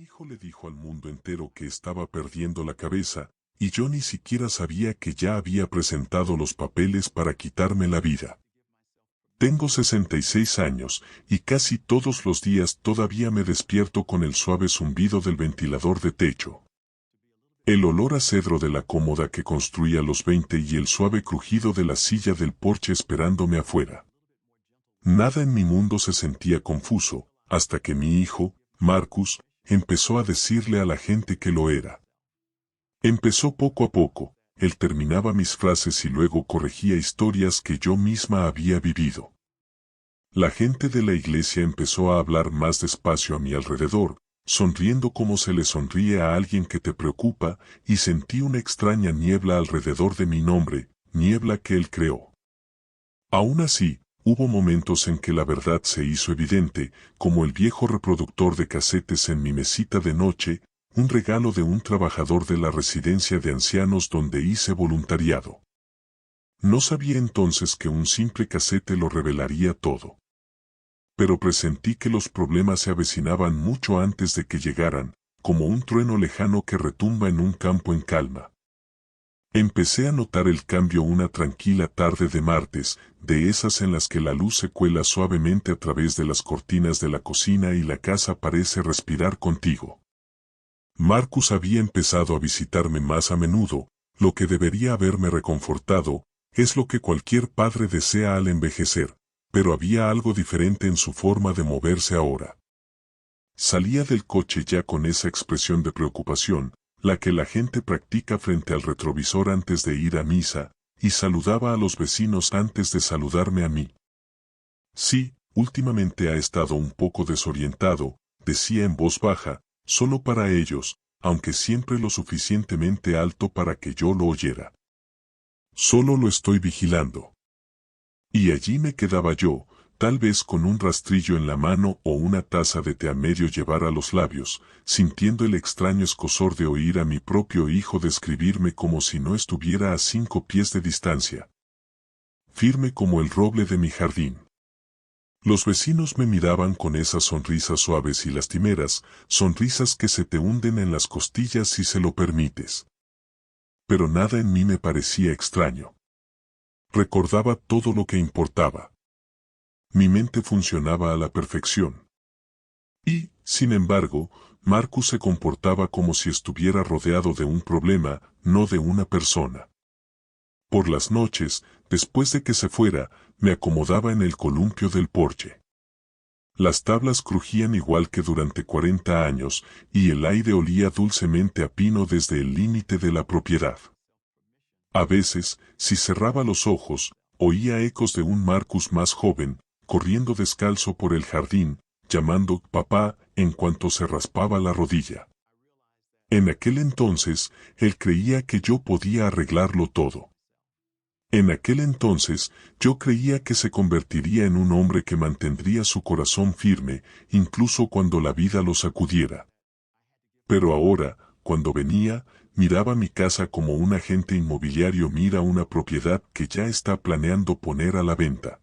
hijo le dijo al mundo entero que estaba perdiendo la cabeza, y yo ni siquiera sabía que ya había presentado los papeles para quitarme la vida. Tengo 66 años, y casi todos los días todavía me despierto con el suave zumbido del ventilador de techo. El olor a cedro de la cómoda que construí a los 20 y el suave crujido de la silla del porche esperándome afuera. Nada en mi mundo se sentía confuso, hasta que mi hijo, Marcus, empezó a decirle a la gente que lo era. Empezó poco a poco, él terminaba mis frases y luego corregía historias que yo misma había vivido. La gente de la iglesia empezó a hablar más despacio a mi alrededor, sonriendo como se le sonríe a alguien que te preocupa, y sentí una extraña niebla alrededor de mi nombre, niebla que él creó. Aún así, hubo momentos en que la verdad se hizo evidente, como el viejo reproductor de casetes en mi mesita de noche, un regalo de un trabajador de la residencia de ancianos donde hice voluntariado. No sabía entonces que un simple casete lo revelaría todo. Pero presentí que los problemas se avecinaban mucho antes de que llegaran, como un trueno lejano que retumba en un campo en calma. Empecé a notar el cambio una tranquila tarde de martes, de esas en las que la luz se cuela suavemente a través de las cortinas de la cocina y la casa parece respirar contigo. Marcus había empezado a visitarme más a menudo, lo que debería haberme reconfortado, es lo que cualquier padre desea al envejecer, pero había algo diferente en su forma de moverse ahora. Salía del coche ya con esa expresión de preocupación, la que la gente practica frente al retrovisor antes de ir a misa, y saludaba a los vecinos antes de saludarme a mí. Sí, últimamente ha estado un poco desorientado, decía en voz baja, solo para ellos, aunque siempre lo suficientemente alto para que yo lo oyera. Solo lo estoy vigilando. Y allí me quedaba yo, tal vez con un rastrillo en la mano o una taza de té a medio llevar a los labios, sintiendo el extraño escozor de oír a mi propio hijo describirme como si no estuviera a 5 pies de distancia. Firme como el roble de mi jardín. Los vecinos me miraban con esas sonrisas suaves y lastimeras, sonrisas que se te hunden en las costillas si se lo permites. Pero nada en mí me parecía extraño. Recordaba todo lo que importaba. Mi mente funcionaba a la perfección. Y, sin embargo, Marcus se comportaba como si estuviera rodeado de un problema, no de una persona. Por las noches, después de que se fuera, me acomodaba en el columpio del porche. Las tablas crujían igual que durante 40 años, y el aire olía dulcemente a pino desde el límite de la propiedad. A veces, si cerraba los ojos, oía ecos de un Marcus más joven, corriendo descalzo por el jardín, llamando papá en cuanto se raspaba la rodilla. En aquel entonces, él creía que yo podía arreglarlo todo. En aquel entonces, yo creía que se convertiría en un hombre que mantendría su corazón firme, incluso cuando la vida lo sacudiera. Pero ahora, cuando venía, miraba mi casa como un agente inmobiliario mira una propiedad que ya está planeando poner a la venta.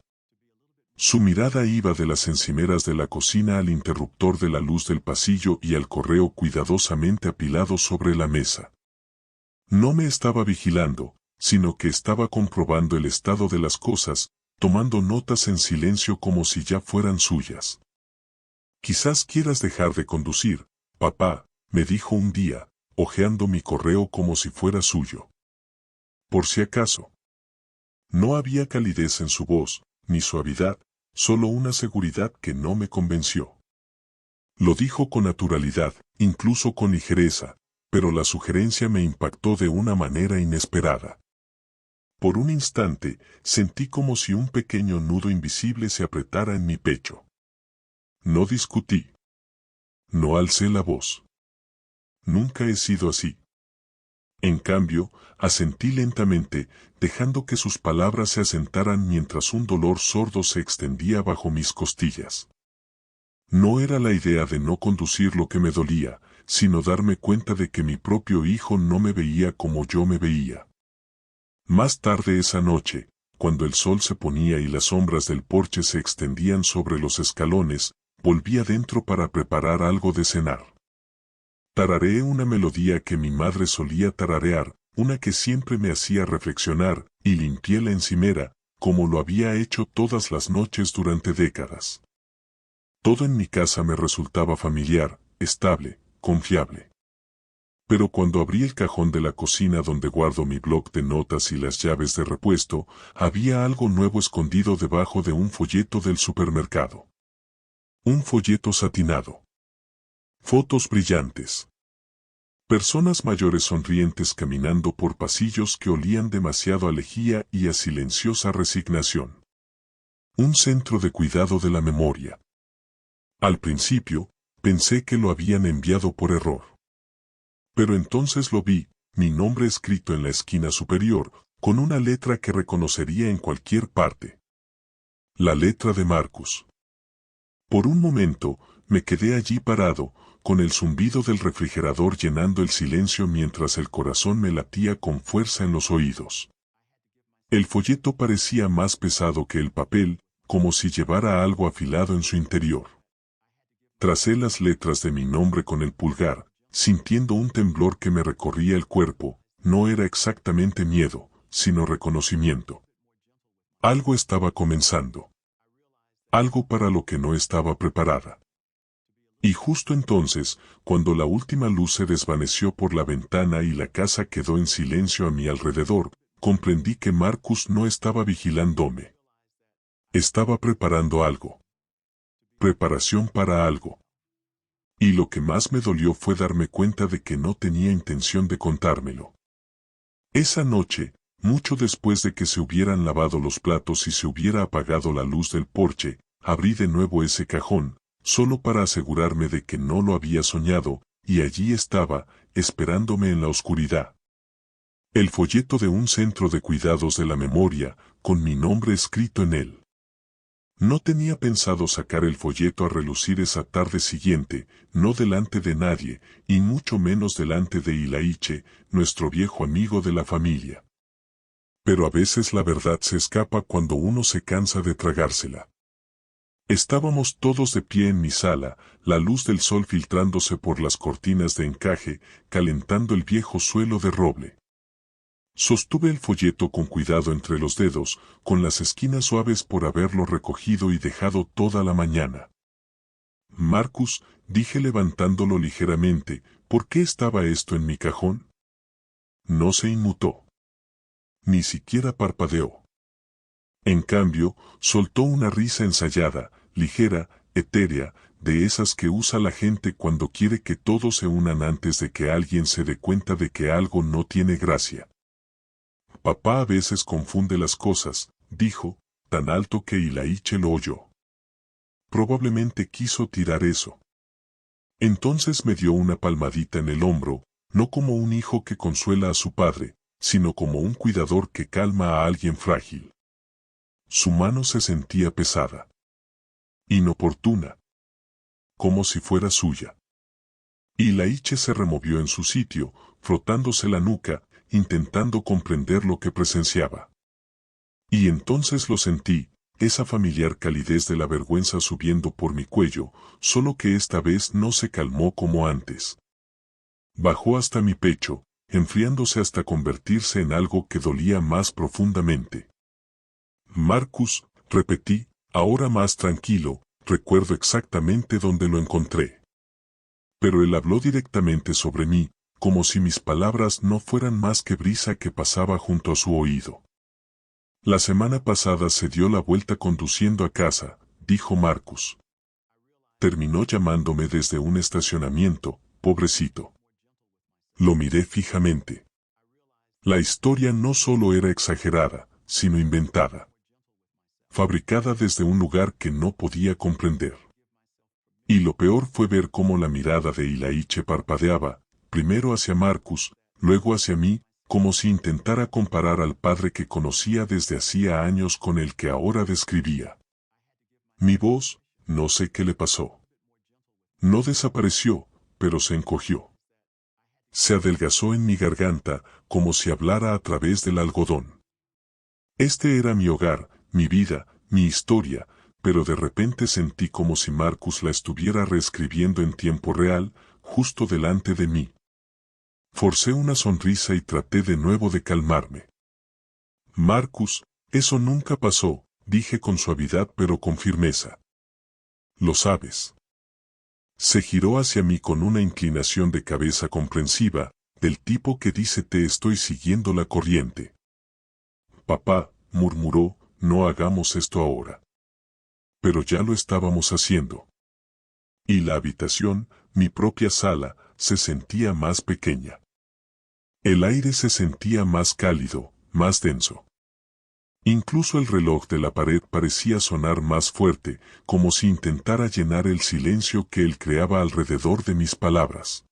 Su mirada iba de las encimeras de la cocina al interruptor de la luz del pasillo y al correo cuidadosamente apilado sobre la mesa. No me estaba vigilando, sino que estaba comprobando el estado de las cosas, tomando notas en silencio como si ya fueran suyas. Quizás quieras dejar de conducir, papá, me dijo un día, hojeando mi correo como si fuera suyo. Por si acaso. No había calidez en su voz, ni suavidad, solo una seguridad que no me convenció. Lo dijo con naturalidad, incluso con ligereza, pero la sugerencia me impactó de una manera inesperada. Por un instante, sentí como si un pequeño nudo invisible se apretara en mi pecho. No discutí. No alcé la voz. Nunca he sido así. En cambio, asentí lentamente, dejando que sus palabras se asentaran mientras un dolor sordo se extendía bajo mis costillas. No era la idea de no conducir lo que me dolía, sino darme cuenta de que mi propio hijo no me veía como yo me veía. Más tarde esa noche, cuando el sol se ponía y las sombras del porche se extendían sobre los escalones, volví adentro para preparar algo de cenar. Tarareé una melodía que mi madre solía tararear, una que siempre me hacía reflexionar, y limpié la encimera, como lo había hecho todas las noches durante décadas. Todo en mi casa me resultaba familiar, estable, confiable. Pero cuando abrí el cajón de la cocina donde guardo mi bloc de notas y las llaves de repuesto, había algo nuevo escondido debajo de un folleto del supermercado. Un folleto satinado. Fotos brillantes. Personas mayores sonrientes caminando por pasillos que olían demasiado a lejía y a silenciosa resignación. Un centro de cuidado de la memoria. Al principio, pensé que lo habían enviado por error. Pero entonces lo vi, mi nombre escrito en la esquina superior, con una letra que reconocería en cualquier parte. La letra de Marcus. Por un momento, me quedé allí parado, con el zumbido del refrigerador llenando el silencio mientras el corazón me latía con fuerza en los oídos. El folleto parecía más pesado que el papel, como si llevara algo afilado en su interior. Tracé las letras de mi nombre con el pulgar, sintiendo un temblor que me recorría el cuerpo. No era exactamente miedo, sino reconocimiento. Algo estaba comenzando. Algo para lo que no estaba preparada. Y justo entonces, cuando la última luz se desvaneció por la ventana y la casa quedó en silencio a mi alrededor, comprendí que Marcus no estaba vigilándome. Estaba preparando algo. Preparación para algo. Y lo que más me dolió fue darme cuenta de que no tenía intención de contármelo. Esa noche, mucho después de que se hubieran lavado los platos y se hubiera apagado la luz del porche, abrí de nuevo ese cajón, solo para asegurarme de que no lo había soñado, y allí estaba, esperándome en la oscuridad. El folleto de un centro de cuidados de la memoria, con mi nombre escrito en él. No tenía pensado sacar el folleto a relucir esa tarde siguiente, no delante de nadie, y mucho menos delante de Ilaiche, nuestro viejo amigo de la familia. Pero a veces la verdad se escapa cuando uno se cansa de tragársela. Estábamos todos de pie en mi sala, la luz del sol filtrándose por las cortinas de encaje, calentando el viejo suelo de roble. Sostuve el folleto con cuidado entre los dedos, con las esquinas suaves por haberlo recogido y dejado toda la mañana. Marcus, dije levantándolo ligeramente, ¿por qué estaba esto en mi cajón? No se inmutó. Ni siquiera parpadeó. En cambio, soltó una risa ensayada, ligera, etérea, de esas que usa la gente cuando quiere que todos se unan antes de que alguien se dé cuenta de que algo no tiene gracia. Papá a veces confunde las cosas, dijo, tan alto que Ilaiche lo oyó. Probablemente quiso tirar eso. Entonces me dio una palmadita en el hombro, no como un hijo que consuela a su padre, sino como un cuidador que calma a alguien frágil. Su mano se sentía pesada. Inoportuna. Como si fuera suya. Ilaiche se removió en su sitio, frotándose la nuca, intentando comprender lo que presenciaba. Y entonces lo sentí, esa familiar calidez de la vergüenza subiendo por mi cuello, solo que esta vez no se calmó como antes. Bajó hasta mi pecho, enfriándose hasta convertirse en algo que dolía más profundamente. Marcus, repetí, ahora más tranquilo, recuerdo exactamente dónde lo encontré. Pero él habló directamente sobre mí, como si mis palabras no fueran más que brisa que pasaba junto a su oído. La semana pasada se dio la vuelta conduciendo a casa, dijo Marcus. Terminó llamándome desde un estacionamiento, pobrecito. Lo miré fijamente. La historia no solo era exagerada, sino inventada. Fabricada desde un lugar que no podía comprender. Y lo peor fue ver cómo la mirada de Ilaiche parpadeaba, primero hacia Marcus, luego hacia mí, como si intentara comparar al padre que conocía desde hacía años con el que ahora describía. Mi voz, no sé qué le pasó. No desapareció, pero se encogió. Se adelgazó en mi garganta, como si hablara a través del algodón. Este era mi hogar, mi vida, mi historia, pero de repente sentí como si Marcus la estuviera reescribiendo en tiempo real, justo delante de mí. Forcé una sonrisa y traté de nuevo de calmarme. Marcus, eso nunca pasó, dije con suavidad pero con firmeza. Lo sabes. Se giró hacia mí con una inclinación de cabeza comprensiva, del tipo que dice te estoy siguiendo la corriente. Papá, murmuró, no hagamos esto ahora. Pero ya lo estábamos haciendo. Y la habitación, mi propia sala, se sentía más pequeña. El aire se sentía más cálido, más denso. Incluso el reloj de la pared parecía sonar más fuerte, como si intentara llenar el silencio que él creaba alrededor de mis palabras.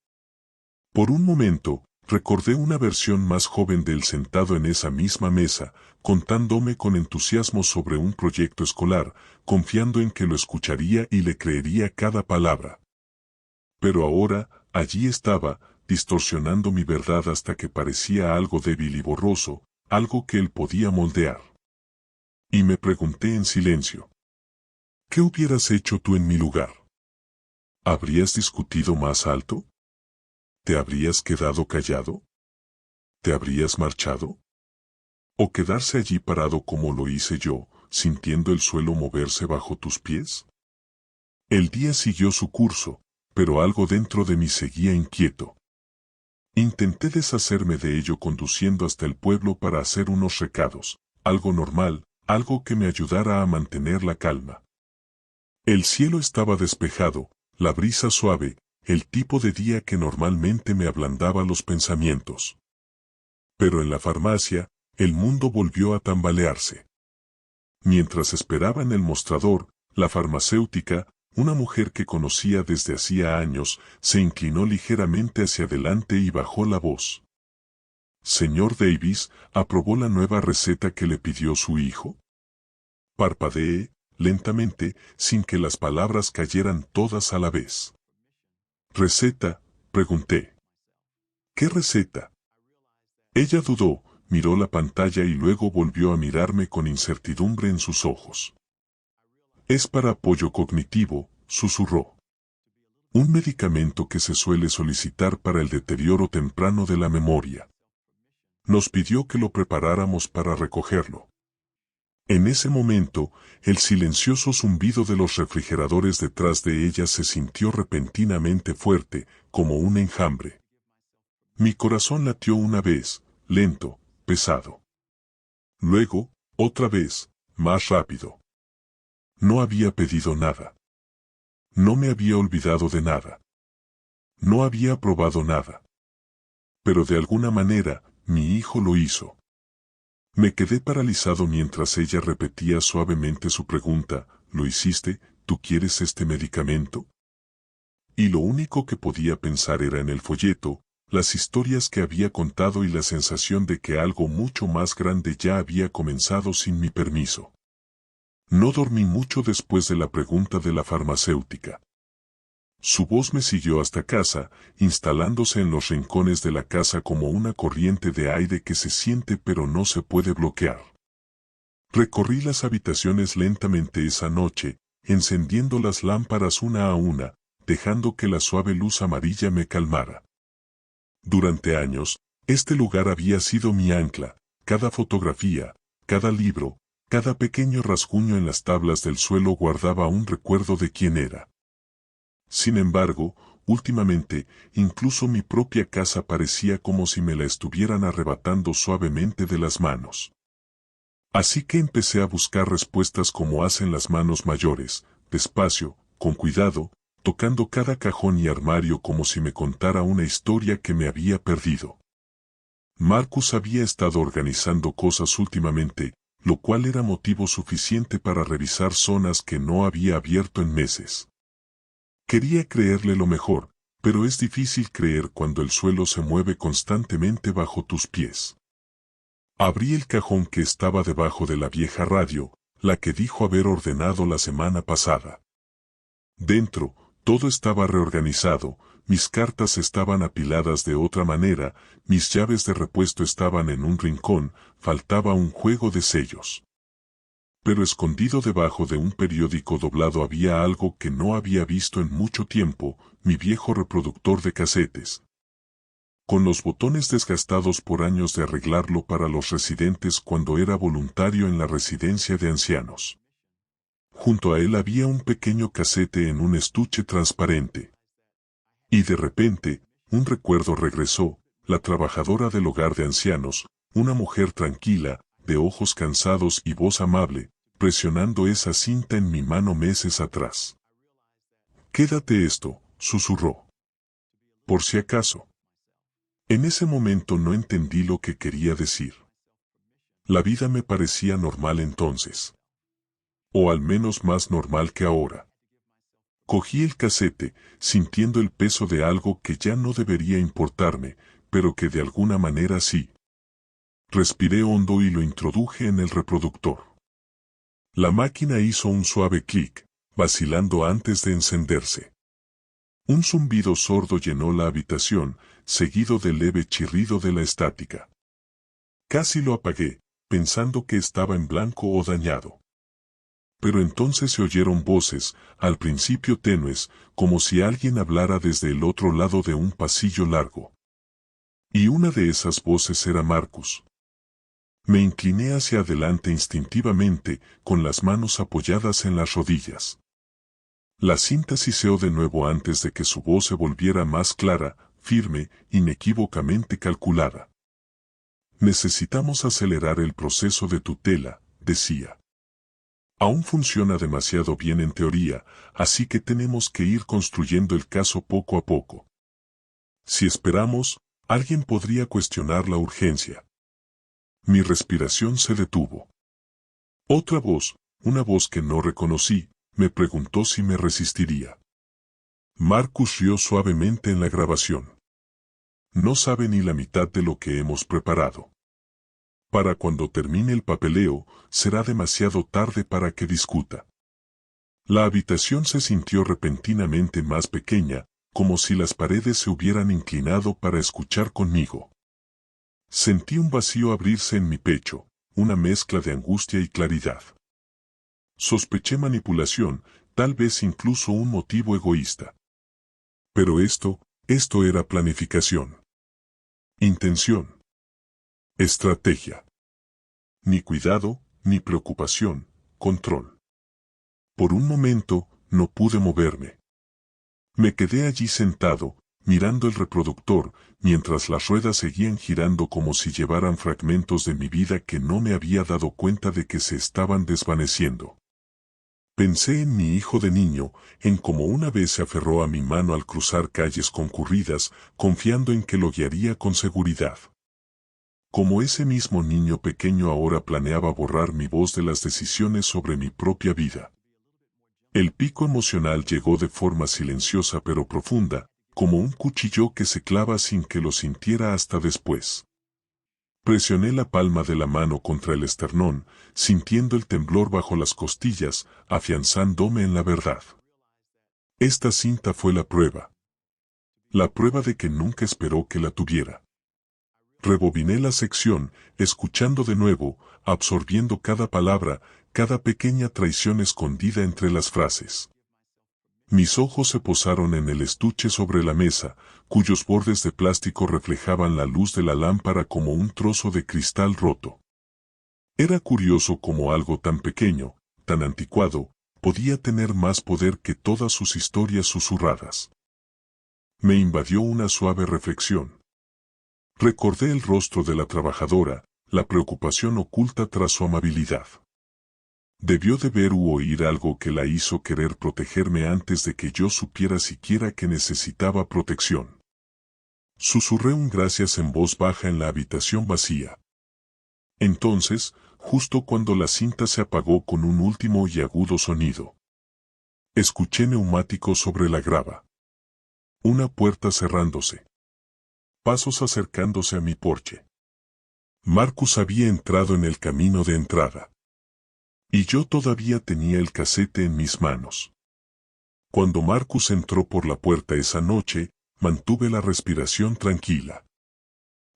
Por un momento, recordé una versión más joven de él sentado en esa misma mesa, contándome con entusiasmo sobre un proyecto escolar, confiando en que lo escucharía y le creería cada palabra. Pero ahora, allí estaba, distorsionando mi verdad hasta que parecía algo débil y borroso, algo que él podía moldear. Y me pregunté en silencio. ¿Qué hubieras hecho tú en mi lugar? ¿Habrías discutido más alto? ¿Te habrías quedado callado? ¿Te habrías marchado? ¿O quedarse allí parado como lo hice yo, sintiendo el suelo moverse bajo tus pies? El día siguió su curso, pero algo dentro de mí seguía inquieto. Intenté deshacerme de ello conduciendo hasta el pueblo para hacer unos recados, algo normal, algo que me ayudara a mantener la calma. El cielo estaba despejado, la brisa suave, el tipo de día que normalmente me ablandaba los pensamientos. Pero en la farmacia, el mundo volvió a tambalearse. Mientras esperaba en el mostrador, la farmacéutica, una mujer que conocía desde hacía años, se inclinó ligeramente hacia adelante y bajó la voz. «Señor Davis, ¿aprobó la nueva receta que le pidió su hijo?» Parpadeé, lentamente, sin que las palabras cayeran todas a la vez. «¿Receta?», pregunté. «¿Qué receta?». Ella dudó, miró la pantalla y luego volvió a mirarme con incertidumbre en sus ojos. «Es para apoyo cognitivo», susurró. «Un medicamento que se suele solicitar para el deterioro temprano de la memoria. Nos pidió que lo preparáramos para recogerlo». En ese momento, el silencioso zumbido de los refrigeradores detrás de ella se sintió repentinamente fuerte, como un enjambre. Mi corazón latió una vez, lento, pesado. Luego, otra vez, más rápido. No había pedido nada. No me había olvidado de nada. No había probado nada. Pero de alguna manera, mi hijo lo hizo. Me quedé paralizado mientras ella repetía suavemente su pregunta, «¿Lo hiciste? ¿Tú quieres este medicamento?». Y lo único que podía pensar era en el folleto, las historias que había contado y la sensación de que algo mucho más grande ya había comenzado sin mi permiso. No dormí mucho después de la pregunta de la farmacéutica. Su voz me siguió hasta casa, instalándose en los rincones de la casa como una corriente de aire que se siente pero no se puede bloquear. Recorrí las habitaciones lentamente esa noche, encendiendo las lámparas una a una, dejando que la suave luz amarilla me calmara. Durante años, este lugar había sido mi ancla, cada fotografía, cada libro, cada pequeño rasguño en las tablas del suelo guardaba un recuerdo de quién era. Sin embargo, últimamente, incluso mi propia casa parecía como si me la estuvieran arrebatando suavemente de las manos. Así que empecé a buscar respuestas como hacen las manos mayores, despacio, con cuidado, tocando cada cajón y armario como si me contara una historia que me había perdido. Marcus había estado organizando cosas últimamente, lo cual era motivo suficiente para revisar zonas que no había abierto en meses. Quería creerle lo mejor, pero es difícil creer cuando el suelo se mueve constantemente bajo tus pies. Abrí el cajón que estaba debajo de la vieja radio, la que dijo haber ordenado la semana pasada. Dentro, todo estaba reorganizado, mis cartas estaban apiladas de otra manera, mis llaves de repuesto estaban en un rincón, faltaba un juego de sellos. Pero escondido debajo de un periódico doblado había algo que no había visto en mucho tiempo, mi viejo reproductor de casetes. Con los botones desgastados por años de arreglarlo para los residentes cuando era voluntario en la residencia de ancianos. Junto a él había un pequeño casete en un estuche transparente. Y de repente, un recuerdo regresó, la trabajadora del hogar de ancianos, una mujer tranquila, de ojos cansados y voz amable, presionando esa cinta en mi mano meses atrás. «Quédate esto», susurró. Por si acaso. En ese momento no entendí lo que quería decir. La vida me parecía normal entonces. O al menos más normal que ahora. Cogí el casete, sintiendo el peso de algo que ya no debería importarme, pero que de alguna manera sí. Respiré hondo y lo introduje en el reproductor. La máquina hizo un suave clic, vacilando antes de encenderse. Un zumbido sordo llenó la habitación, seguido del leve chirrido de la estática. Casi lo apagué, pensando que estaba en blanco o dañado. Pero entonces se oyeron voces, al principio tenues, como si alguien hablara desde el otro lado de un pasillo largo. Y una de esas voces era Marcus. Me incliné hacia adelante instintivamente, con las manos apoyadas en las rodillas. La cinta siseó de nuevo antes de que su voz se volviera más clara, firme, inequívocamente calculada. «Necesitamos acelerar el proceso de tutela», decía. «Aún funciona demasiado bien en teoría, así que tenemos que ir construyendo el caso poco a poco. Si esperamos, alguien podría cuestionar la urgencia». Mi respiración se detuvo. Otra voz, una voz que no reconocí, me preguntó si me resistiría. Marcus rió suavemente en la grabación. «No sabe ni la mitad de lo que hemos preparado. Para cuando termine el papeleo, será demasiado tarde para que discuta». La habitación se sintió repentinamente más pequeña, como si las paredes se hubieran inclinado para escuchar conmigo. Sentí un vacío abrirse en mi pecho, una mezcla de angustia y claridad. Sospeché manipulación, tal vez incluso un motivo egoísta. Pero esto era planificación. Intención. Estrategia. Ni cuidado, ni preocupación, control. Por un momento, no pude moverme. Me quedé allí sentado, mirando el reproductor, mientras las ruedas seguían girando como si llevaran fragmentos de mi vida que no me había dado cuenta de que se estaban desvaneciendo. Pensé en mi hijo de niño, en cómo una vez se aferró a mi mano al cruzar calles concurridas, confiando en que lo guiaría con seguridad. Como ese mismo niño pequeño ahora planeaba borrar mi voz de las decisiones sobre mi propia vida. El pico emocional llegó de forma silenciosa pero profunda, como un cuchillo que se clava sin que lo sintiera hasta después. Presioné la palma de la mano contra el esternón, sintiendo el temblor bajo las costillas, afianzándome en la verdad. Esta cinta fue la prueba. La prueba de que nunca esperó que la tuviera. Rebobiné la sección, escuchando de nuevo, absorbiendo cada palabra, cada pequeña traición escondida entre las frases. Mis ojos se posaron en el estuche sobre la mesa, cuyos bordes de plástico reflejaban la luz de la lámpara como un trozo de cristal roto. Era curioso cómo algo tan pequeño, tan anticuado, podía tener más poder que todas sus historias susurradas. Me invadió una suave reflexión. Recordé el rostro de la trabajadora, la preocupación oculta tras su amabilidad. Debió de ver u oír algo que la hizo querer protegerme antes de que yo supiera siquiera que necesitaba protección. Susurré un gracias en voz baja en la habitación vacía. Entonces, justo cuando la cinta se apagó con un último y agudo sonido, escuché neumáticos sobre la grava. Una puerta cerrándose. Pasos acercándose a mi porche. Marcus había entrado en el camino de entrada. Y yo todavía tenía el casete en mis manos. Cuando Marcus entró por la puerta esa noche, mantuve la respiración tranquila.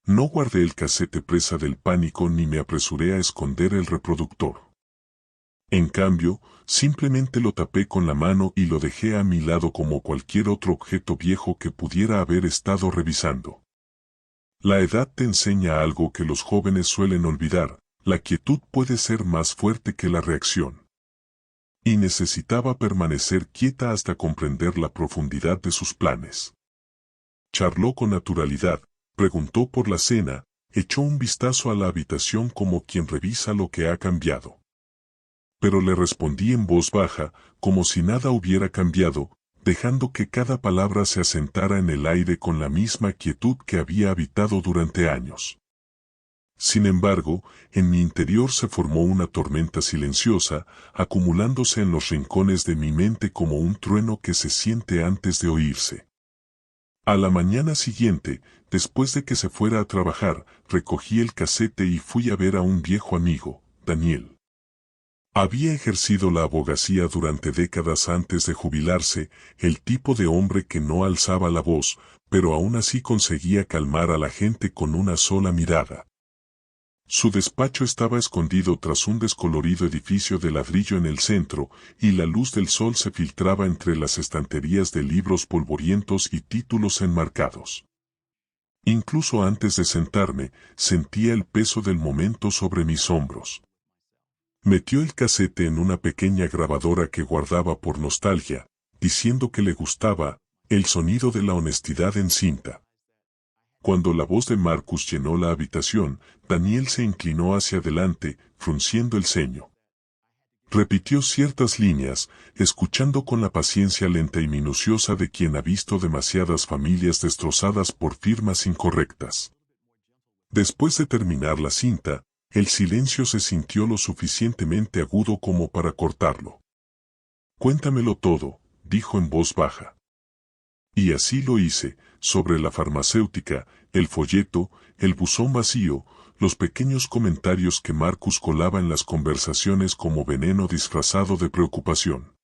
No guardé el casete presa del pánico ni me apresuré a esconder el reproductor. En cambio, simplemente lo tapé con la mano y lo dejé a mi lado como cualquier otro objeto viejo que pudiera haber estado revisando. La edad te enseña algo que los jóvenes suelen olvidar: la quietud puede ser más fuerte que la reacción. Y necesitaba permanecer quieta hasta comprender la profundidad de sus planes. Charló con naturalidad, preguntó por la cena, echó un vistazo a la habitación como quien revisa lo que ha cambiado. Pero le respondí en voz baja, como si nada hubiera cambiado, dejando que cada palabra se asentara en el aire con la misma quietud que había habitado durante años. Sin embargo, en mi interior se formó una tormenta silenciosa, acumulándose en los rincones de mi mente como un trueno que se siente antes de oírse. A la mañana siguiente, después de que se fuera a trabajar, recogí el casete y fui a ver a un viejo amigo, Daniel. Había ejercido la abogacía durante décadas antes de jubilarse, el tipo de hombre que no alzaba la voz, pero aún así conseguía calmar a la gente con una sola mirada. Su despacho estaba escondido tras un descolorido edificio de ladrillo en el centro, y la luz del sol se filtraba entre las estanterías de libros polvorientos y títulos enmarcados. Incluso antes de sentarme, sentía el peso del momento sobre mis hombros. Metió el casete en una pequeña grabadora que guardaba por nostalgia, diciendo que le gustaba el sonido de la honestidad en cinta. Cuando la voz de Marcus llenó la habitación, Daniel se inclinó hacia adelante, frunciendo el ceño. Repitió ciertas líneas, escuchando con la paciencia lenta y minuciosa de quien ha visto demasiadas familias destrozadas por firmas incorrectas. Después de terminar la cinta, el silencio se sintió lo suficientemente agudo como para cortarlo. «Cuéntamelo todo», dijo en voz baja. Y así lo hice, sobre la farmacéutica, el folleto, el buzón vacío, los pequeños comentarios que Marcus colaba en las conversaciones como veneno disfrazado de preocupación.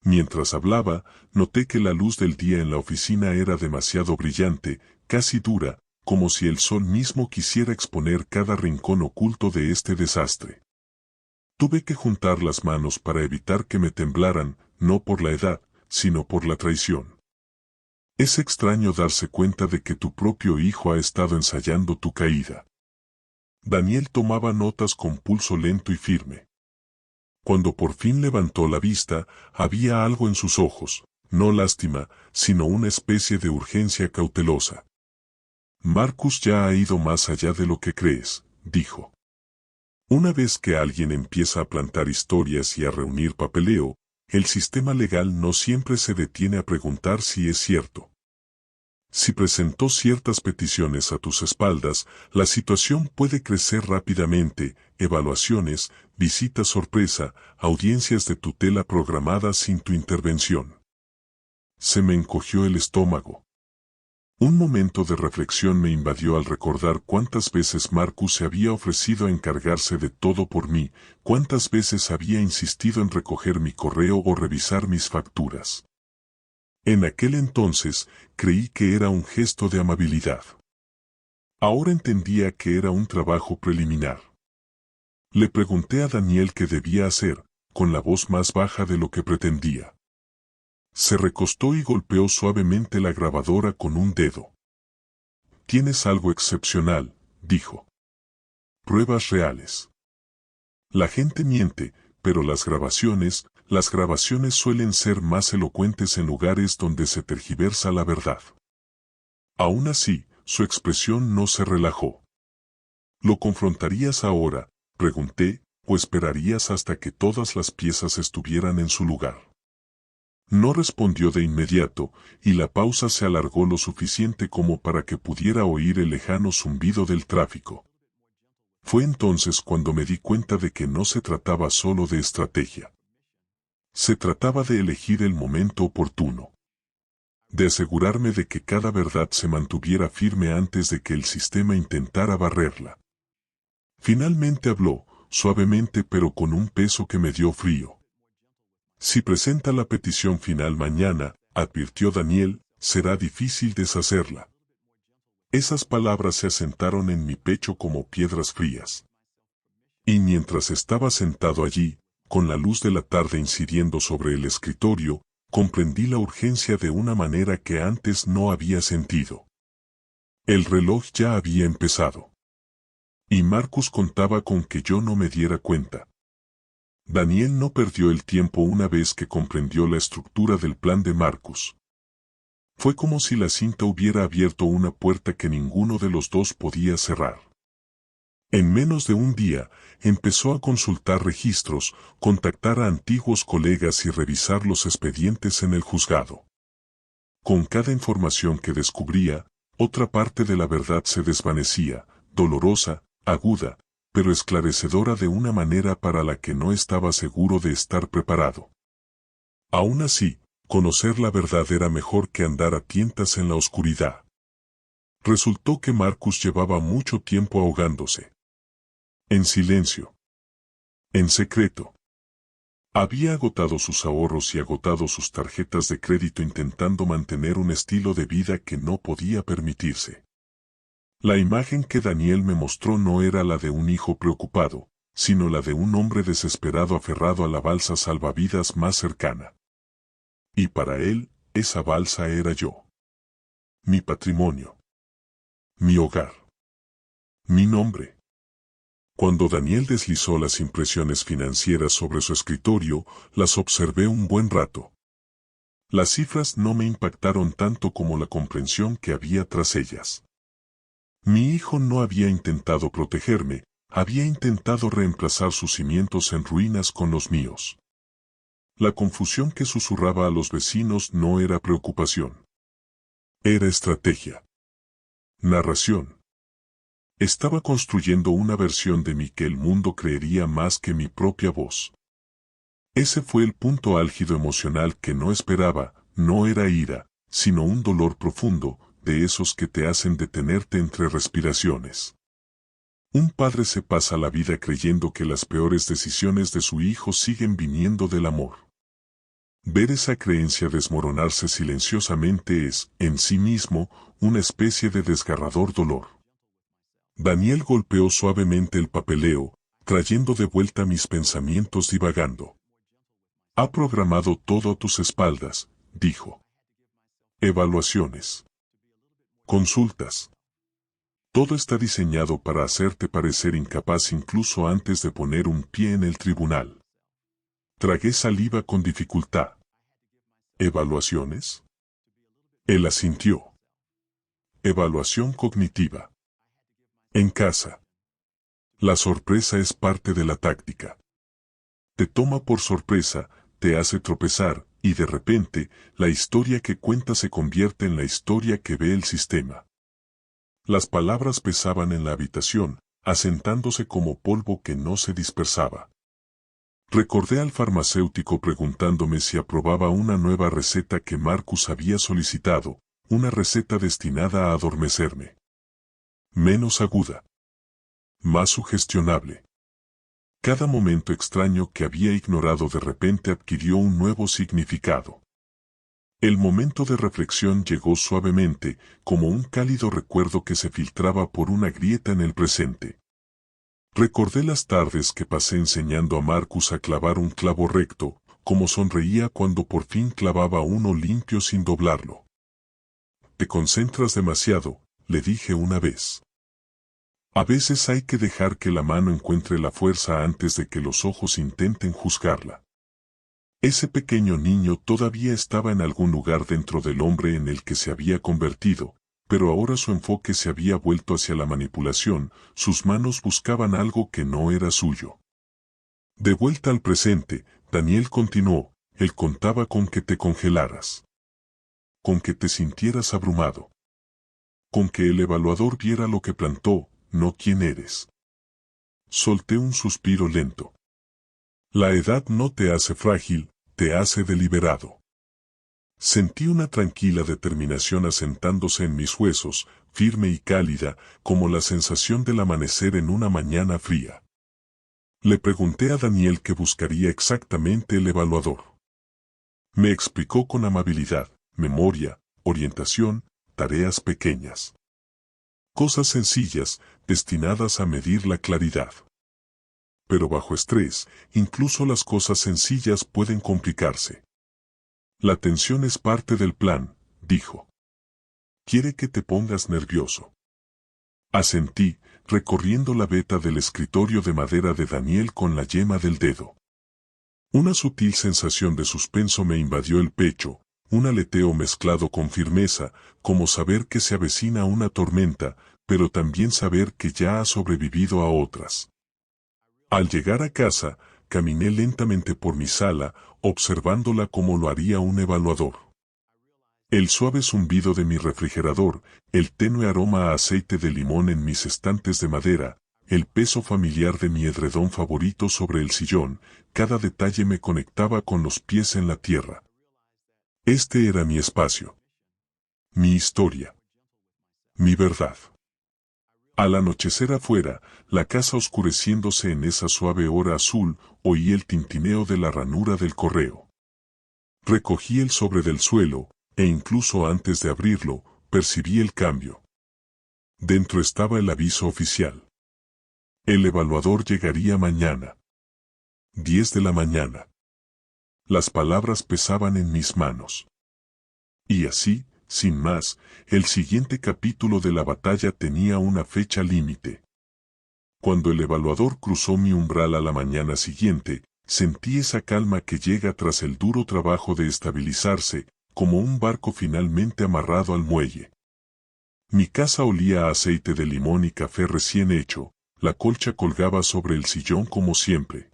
Mientras hablaba, noté que la luz del día en la oficina era demasiado brillante, casi dura, como si el sol mismo quisiera exponer cada rincón oculto de este desastre. Tuve que juntar las manos para evitar que me temblaran, no por la edad, sino por la traición. Es extraño darse cuenta de que tu propio hijo ha estado ensayando tu caída. Daniel tomaba notas con pulso lento y firme. Cuando por fin levantó la vista, había algo en sus ojos, no lástima, sino una especie de urgencia cautelosa. Marcus ya ha ido más allá de lo que crees, dijo. Una vez que alguien empieza a plantar historias y a reunir papeleo, el sistema legal no siempre se detiene a preguntar si es cierto. Si presentó ciertas peticiones a tus espaldas, la situación puede crecer rápidamente: evaluaciones, visitas sorpresa, audiencias de tutela programadas sin tu intervención. Se me encogió el estómago. Un momento de reflexión me invadió al recordar cuántas veces Marcus se había ofrecido a encargarse de todo por mí, cuántas veces había insistido en recoger mi correo o revisar mis facturas. En aquel entonces, creí que era un gesto de amabilidad. Ahora entendía que era un trabajo preliminar. Le pregunté a Daniel qué debía hacer, con la voz más baja de lo que pretendía. Se recostó y golpeó suavemente la grabadora con un dedo. «Tienes algo excepcional», dijo. «Pruebas reales». La gente miente, pero las grabaciones suelen ser más elocuentes en lugares donde se tergiversa la verdad. Aún así, su expresión no se relajó. «¿Lo confrontarías ahora?», pregunté, «o esperarías hasta que todas las piezas estuvieran en su lugar». No respondió de inmediato, y la pausa se alargó lo suficiente como para que pudiera oír el lejano zumbido del tráfico. Fue entonces cuando me di cuenta de que no se trataba solo de estrategia. Se trataba de elegir el momento oportuno. De asegurarme de que cada verdad se mantuviera firme antes de que el sistema intentara barrerla. Finalmente habló, suavemente pero con un peso que me dio frío. «Si presenta la petición final mañana», advirtió Daniel, «será difícil deshacerla». Esas palabras se asentaron en mi pecho como piedras frías. Y mientras estaba sentado allí, con la luz de la tarde incidiendo sobre el escritorio, comprendí la urgencia de una manera que antes no había sentido. El reloj ya había empezado. Y Marcus contaba con que yo no me diera cuenta. Daniel no perdió el tiempo una vez que comprendió la estructura del plan de Marcus. Fue como si la cinta hubiera abierto una puerta que ninguno de los dos podía cerrar. En menos de un día, empezó a consultar registros, contactar a antiguos colegas y revisar los expedientes en el juzgado. Con cada información que descubría, otra parte de la verdad se desvanecía, dolorosa, aguda, pero esclarecedora de una manera para la que no estaba seguro de estar preparado. Aún así, conocer la verdad era mejor que andar a tientas en la oscuridad. Resultó que Marcus llevaba mucho tiempo ahogándose. En silencio. En secreto. Había agotado sus ahorros y agotado sus tarjetas de crédito intentando mantener un estilo de vida que no podía permitirse. La imagen que Daniel me mostró no era la de un hijo preocupado, sino la de un hombre desesperado aferrado a la balsa salvavidas más cercana. Y para él, esa balsa era yo. Mi patrimonio. Mi hogar. Mi nombre. Cuando Daniel deslizó las impresiones financieras sobre su escritorio, las observé un buen rato. Las cifras no me impactaron tanto como la comprensión que había tras ellas. Mi hijo no había intentado protegerme, había intentado reemplazar sus cimientos en ruinas con los míos. La confusión que susurraba a los vecinos no era preocupación. Era estrategia. Narración. Estaba construyendo una versión de mí que el mundo creería más que mi propia voz. Ese fue el punto álgido emocional que no esperaba, no era ira, sino un dolor profundo, de esos que te hacen detenerte entre respiraciones. Un padre se pasa la vida creyendo que las peores decisiones de su hijo siguen viniendo del amor. Ver esa creencia desmoronarse silenciosamente es, en sí mismo, una especie de desgarrador dolor. Daniel golpeó suavemente el papeleo, trayendo de vuelta mis pensamientos divagando. Ha programado todo a tus espaldas, dijo. Evaluaciones. Consultas. Todo está diseñado para hacerte parecer incapaz incluso antes de poner un pie en el tribunal. Tragué saliva con dificultad. ¿Evaluaciones? Él asintió. Evaluación cognitiva. En casa. La sorpresa es parte de la táctica. Te toma por sorpresa, te hace tropezar, y de repente, la historia que cuenta se convierte en la historia que ve el sistema. Las palabras pesaban en la habitación, asentándose como polvo que no se dispersaba. Recordé al farmacéutico preguntándome si aprobaba una nueva receta que Marcus había solicitado, una receta destinada a adormecerme. Menos aguda. Más sugestionable. Cada momento extraño que había ignorado de repente adquirió un nuevo significado. El momento de reflexión llegó suavemente, como un cálido recuerdo que se filtraba por una grieta en el presente. Recordé las tardes que pasé enseñando a Marcus a clavar un clavo recto, como sonreía cuando por fin clavaba uno limpio sin doblarlo. Te concentras demasiado, le dije una vez. A veces hay que dejar que la mano encuentre la fuerza antes de que los ojos intenten juzgarla. Ese pequeño niño todavía estaba en algún lugar dentro del hombre en el que se había convertido, pero ahora su enfoque se había vuelto hacia la manipulación, sus manos buscaban algo que no era suyo. De vuelta al presente, Daniel continuó, él contaba con que te congelaras. Con que te sintieras abrumado. Con que el evaluador viera lo que plantó, no quién eres. Solté un suspiro lento. La edad no te hace frágil, te hace deliberado. Sentí una tranquila determinación asentándose en mis huesos, firme y cálida, como la sensación del amanecer en una mañana fría. Le pregunté a Daniel qué buscaría exactamente el evaluador. Me explicó con amabilidad, memoria, orientación, tareas pequeñas. Cosas sencillas, destinadas a medir la claridad. pero bajo estrés, incluso las cosas sencillas pueden complicarse. La tensión es parte del plan, dijo. Quiere que te pongas nervioso. Asentí, recorriendo la veta del escritorio de madera de Daniel con la yema del dedo. Una sutil sensación de suspenso me invadió el pecho, un aleteo mezclado con firmeza, como saber que se avecina una tormenta, pero también saber que ya ha sobrevivido a otras. Al llegar a casa, caminé lentamente por mi sala, observándola como lo haría un evaluador. El suave zumbido de mi refrigerador, el tenue aroma a aceite de limón en mis estantes de madera, el peso familiar de mi edredón favorito sobre el sillón, cada detalle me conectaba con los pies en la tierra. Este era mi espacio. Mi historia. Mi verdad. Al anochecer afuera, la casa oscureciéndose en esa suave hora azul, oí el tintineo de la ranura del correo. Recogí el sobre del suelo, e incluso antes de abrirlo, percibí el cambio. Dentro estaba el aviso oficial. El evaluador llegaría mañana. 10 de la mañana. Las palabras pesaban en mis manos. Y así, sin más, el siguiente capítulo de la batalla tenía una fecha límite. Cuando el evaluador cruzó mi umbral a la mañana siguiente, sentí esa calma que llega tras el duro trabajo de estabilizarse, como un barco finalmente amarrado al muelle. Mi casa olía a aceite de limón y café recién hecho, la colcha colgaba sobre el sillón como siempre.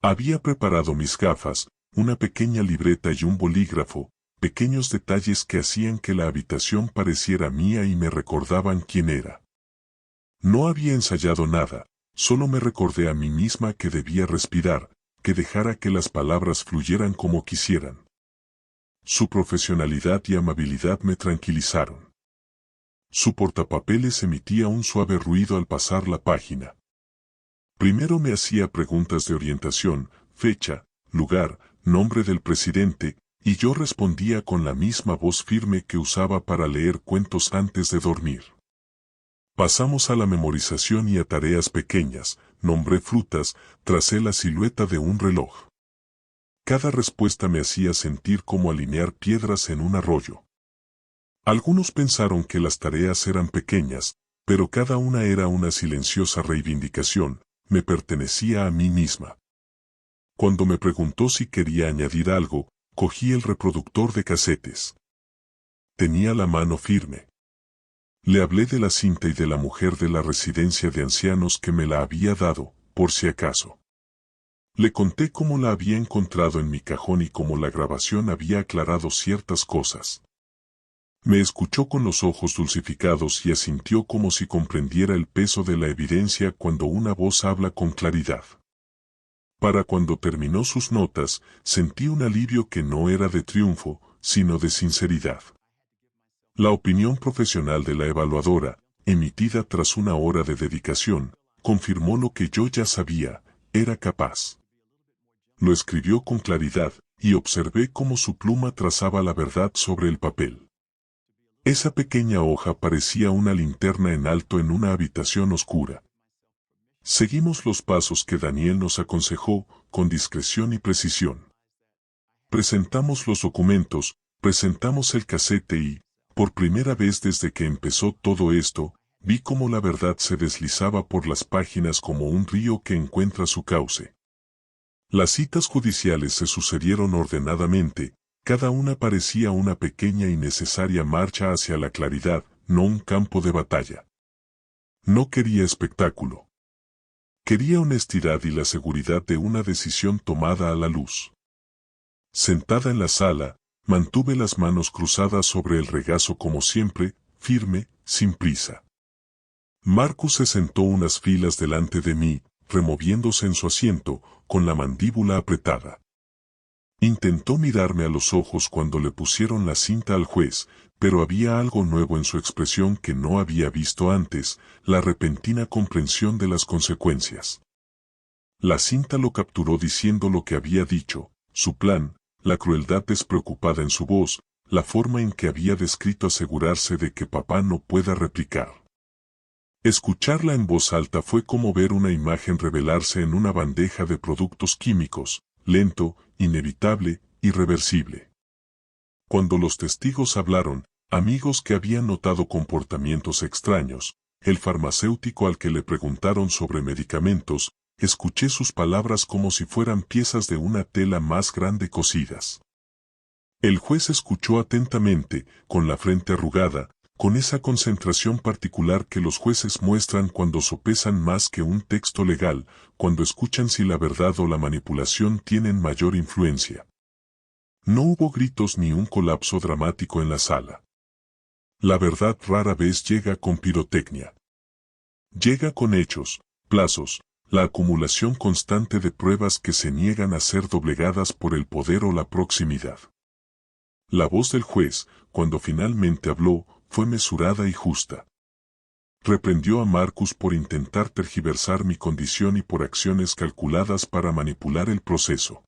Había preparado mis gafas, una pequeña libreta y un bolígrafo, pequeños detalles que hacían que la habitación pareciera mía y me recordaban quién era. No había ensayado nada, solo me recordé a mí misma que debía respirar, que dejara que las palabras fluyeran como quisieran. Su profesionalidad y amabilidad me tranquilizaron. Su portapapeles emitía un suave ruido al pasar la página. Primero me hacía preguntas de orientación, fecha, lugar, nombre del presidente, y yo respondía con la misma voz firme que usaba para leer cuentos antes de dormir. Pasamos a la memorización y a tareas pequeñas, nombré frutas, tracé la silueta de un reloj. Cada respuesta me hacía sentir como alinear piedras en un arroyo. Algunos pensaron que las tareas eran pequeñas, pero cada una era una silenciosa reivindicación, me pertenecía a mí misma. Cuando me preguntó si quería añadir algo, cogí el reproductor de casetes. Tenía la mano firme. Le hablé de la cinta y de la mujer de la residencia de ancianos que me la había dado, por si acaso. Le conté cómo la había encontrado en mi cajón y cómo la grabación había aclarado ciertas cosas. Me escuchó con los ojos dulcificados y asintió como si comprendiera el peso de la evidencia cuando una voz habla con claridad. Para cuando terminó sus notas, sentí un alivio que no era de triunfo, sino de sinceridad. La opinión profesional de la evaluadora, emitida tras una hora de dedicación, confirmó lo que yo ya sabía, era capaz. Lo escribió con claridad, y observé cómo su pluma trazaba la verdad sobre el papel. Esa pequeña hoja parecía una linterna en alto en una habitación oscura. Seguimos los pasos que Daniel nos aconsejó, con discreción y precisión. Presentamos los documentos, presentamos el casete y, por primera vez desde que empezó todo esto, vi cómo la verdad se deslizaba por las páginas como un río que encuentra su cauce. Las citas judiciales se sucedieron ordenadamente, cada una parecía una pequeña y necesaria marcha hacia la claridad, no un campo de batalla. No quería espectáculo. Quería honestidad y la seguridad de una decisión tomada a la luz. Sentada en la sala, mantuve las manos cruzadas sobre el regazo como siempre, firme, sin prisa. Marcus se sentó unas filas delante de mí, removiéndose en su asiento, con la mandíbula apretada. Intentó mirarme a los ojos cuando le pusieron la cinta al juez, pero había algo nuevo en su expresión que no había visto antes, la repentina comprensión de las consecuencias. La cinta lo capturó diciendo lo que había dicho, su plan, la crueldad despreocupada en su voz, la forma en que había descrito asegurarse de que papá no pueda replicar. Escucharla en voz alta fue como ver una imagen revelarse en una bandeja de productos químicos, lento, inevitable, irreversible. Cuando los testigos hablaron, amigos que habían notado comportamientos extraños, el farmacéutico al que le preguntaron sobre medicamentos, escuché sus palabras como si fueran piezas de una tela más grande cosidas. El juez escuchó atentamente, con la frente arrugada, con esa concentración particular que los jueces muestran cuando sopesan más que un texto legal, cuando escuchan si la verdad o la manipulación tienen mayor influencia. No hubo gritos ni un colapso dramático en la sala. La verdad rara vez llega con pirotecnia. Llega con hechos, plazos, la acumulación constante de pruebas que se niegan a ser doblegadas por el poder o la proximidad. La voz del juez, cuando finalmente habló, fue mesurada y justa. Reprendió a Marcus por intentar tergiversar mi condición y por acciones calculadas para manipular el proceso.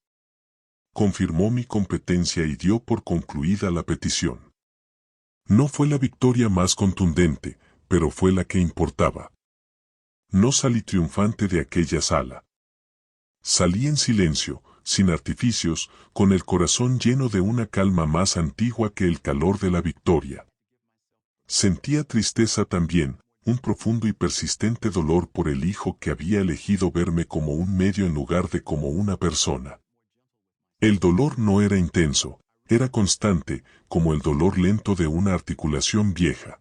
Confirmó mi competencia y dio por concluida la petición. No fue la victoria más contundente, pero fue la que importaba. No salí triunfante de aquella sala. Salí en silencio, sin artificios, con el corazón lleno de una calma más antigua que el calor de la victoria. Sentía tristeza también, un profundo y persistente dolor por el hijo que había elegido verme como un medio en lugar de como una persona. El dolor no era intenso, era constante, como el dolor lento de una articulación vieja.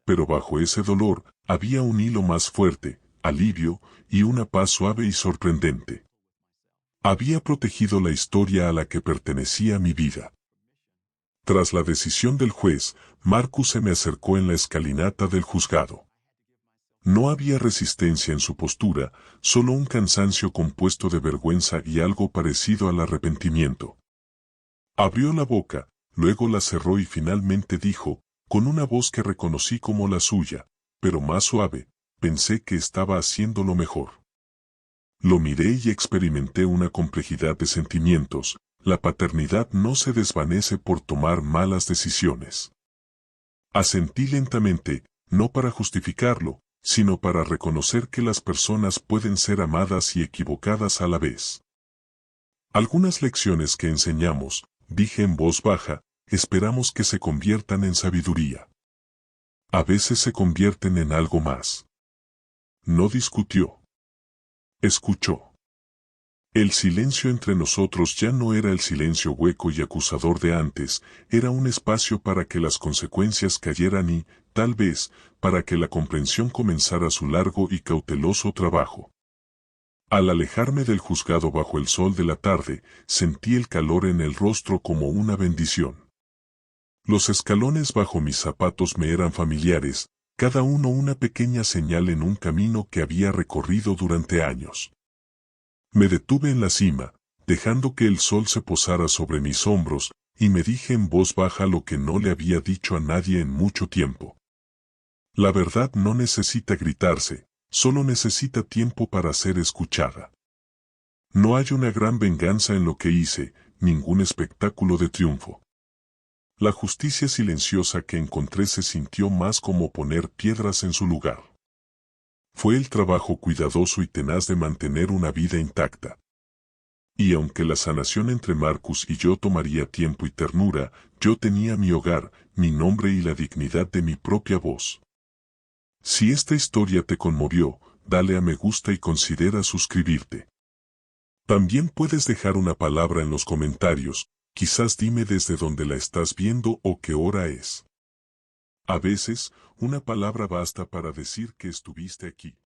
Pero bajo ese dolor, había un hilo más fuerte, alivio, y una paz suave y sorprendente. Había protegido la historia a la que pertenecía mi vida. Tras la decisión del juez, Marcus se me acercó en la escalinata del juzgado. No había resistencia en su postura, solo un cansancio compuesto de vergüenza y algo parecido al arrepentimiento. Abrió la boca, luego la cerró y finalmente dijo, con una voz que reconocí como la suya, pero más suave, pensé que estaba haciéndolo mejor. Lo miré y experimenté una complejidad de sentimientos. La paternidad no se desvanece por tomar malas decisiones. Asentí lentamente, no para justificarlo, sino para reconocer que las personas pueden ser amadas y equivocadas a la vez. Algunas lecciones que enseñamos, dije en voz baja, esperamos que se conviertan en sabiduría. A veces se convierten en algo más. No discutió. Escuchó. El silencio entre nosotros ya no era el silencio hueco y acusador de antes, era un espacio para que las consecuencias cayeran y, tal vez, para que la comprensión comenzara su largo y cauteloso trabajo. Al alejarme del juzgado bajo el sol de la tarde, sentí el calor en el rostro como una bendición. Los escalones bajo mis zapatos me eran familiares, cada uno una pequeña señal en un camino que había recorrido durante años. Me detuve en la cima, dejando que el sol se posara sobre mis hombros, y me dije en voz baja lo que no le había dicho a nadie en mucho tiempo. La verdad no necesita gritarse, solo necesita tiempo para ser escuchada. No hay una gran venganza en lo que hice, ningún espectáculo de triunfo. La justicia silenciosa que encontré se sintió más como poner piedras en su lugar. Fue el trabajo cuidadoso y tenaz de mantener una vida intacta. Y aunque la sanación entre Marcus y yo tomaría tiempo y ternura, yo tenía mi hogar, mi nombre y la dignidad de mi propia voz. Si esta historia te conmovió, dale a me gusta y considera suscribirte. También puedes dejar una palabra en los comentarios, quizás dime desde dónde la estás viendo o qué hora es. A veces, una palabra basta para decir que estuviste aquí.